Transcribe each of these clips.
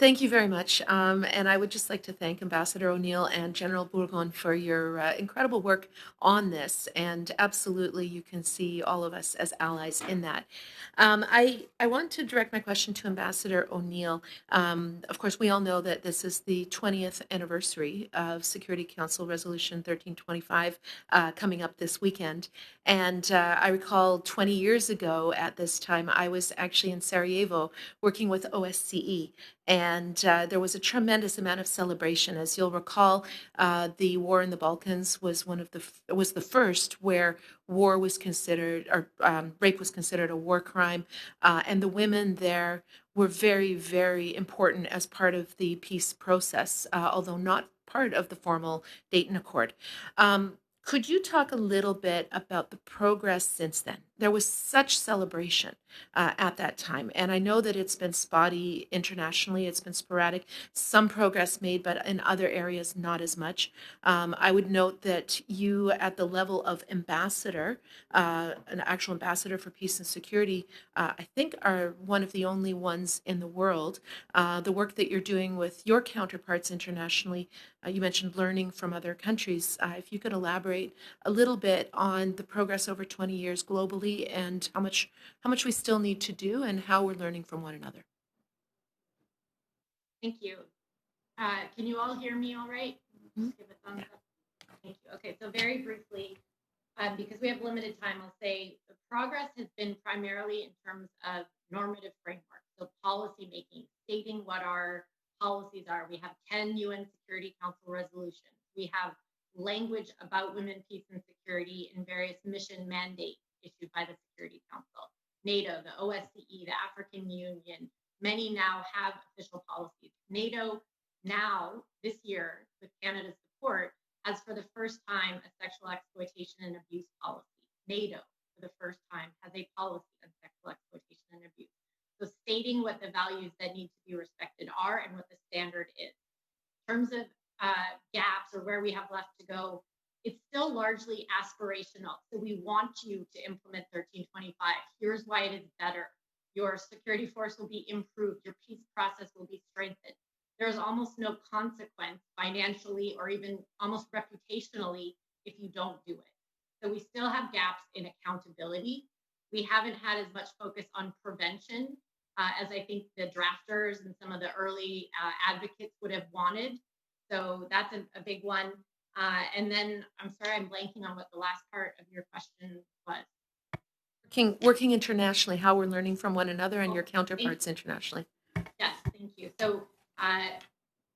Thank you very much. And I would just like to thank Ambassador O'Neill and General Bourgon for your incredible work on this. And absolutely, you can see all of us as allies in that. I want to direct my question to Ambassador O'Neill. Of course, we all know that this is the 20th anniversary of Security Council Resolution 1325 coming up this weekend. And I recall 20 years ago at this time, I was actually in Sarajevo working with OSCE. And there was a tremendous amount of celebration. As you'll recall, the war in the Balkans was was the first where war was considered, or rape was considered a war crime, and the women there were very, very important as part of the peace process, although not part of the formal Dayton Accord. Could you talk a little bit about the progress since then? There was such celebration at that time, and I know that it's been spotty internationally, it's been sporadic, some progress made, but in other areas, not as much. I would note that you, at the level of ambassador, an actual ambassador for peace and security, I think are one of the only ones in the world. The work that you're doing with your counterparts internationally, you mentioned learning from other countries. If you could elaborate a little bit on the progress over 20 years globally and how much we still need to do and how we're learning from one another. Thank you. Can you all hear me all right? Just give a thumbs up. Thank you. Okay, so very briefly, because we have limited time, I'll say the progress has been primarily in terms of normative framework, so policy making, stating what our policies are. We have 10 UN Security Council resolutions. We have language about women, peace, and security in various mission mandates issued by the Security Council. NATO, the OSCE, the African Union, many now have official policies. NATO now, this year, with Canada's support, has for the first time a sexual exploitation and abuse policy. NATO, for the first time, has a policy on sexual exploitation and abuse. So stating what the values that need to be respected are and what the standard is. In terms of gaps or where we have left to go, it's still largely aspirational. So we want you to implement 1325. Here's why it is better. Your security force will be improved. Your peace process will be strengthened. There's almost no consequence financially or even almost reputationally if you don't do it. So we still have gaps in accountability. We haven't had as much focus on prevention as I think the drafters and some of the early advocates would have wanted. So that's a big one. And then I'm sorry, I'm blanking on what the last part of your question was. Working internationally, how we're learning from one another and your counterparts internationally. Yes, thank you. So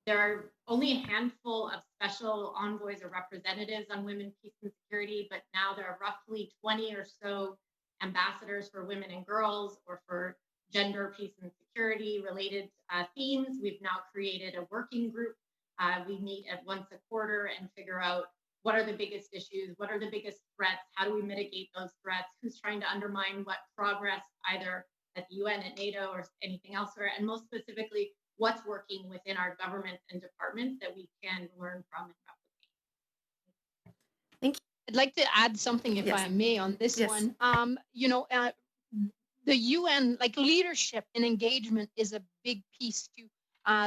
there are only a handful of special envoys or representatives on women, peace, and security, but now there are roughly 20 or so ambassadors for women and girls or for gender, peace, and security related themes. We've now created a working group. We meet at once a quarter and figure out what are the biggest issues, what are the biggest threats, how do we mitigate those threats, who's trying to undermine what progress, either at the UN, at NATO, or anything elsewhere, and most specifically, what's working within our governments and departments that we can learn from and replicate. Thank you. I'd like to add something, if I may, on this one. The UN, like leadership and engagement, is a big piece too.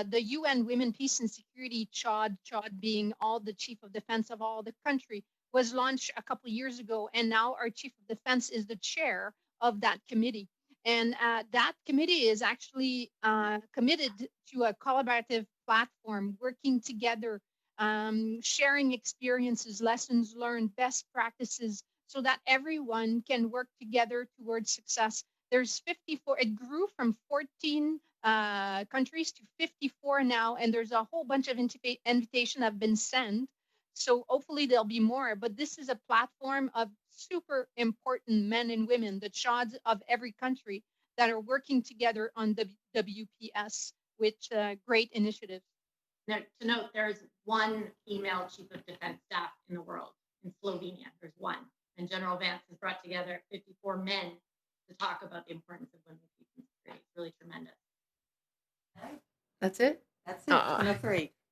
The UN Women, Peace and Security, CHOD being all the chief of defense of all the country, was launched a couple of years ago, and now our chief of defense is the chair of that committee. And that committee is actually committed to a collaborative platform, working together, sharing experiences, lessons learned, best practices, so that everyone can work together towards success. There's 54, it grew from 14 countries to 54 now, and there's a whole bunch of invitations have been sent. So hopefully there'll be more, but this is a platform of super important men and women, the CHODs of every country, that are working together on the WPS with great initiatives. Now, to note, there's one female chief of defense staff in the world. In Slovenia, there's one. And General Vance has brought together 54 men to talk about the importance of women, peace, and security. It's really tremendous. That's it? That's it. 103.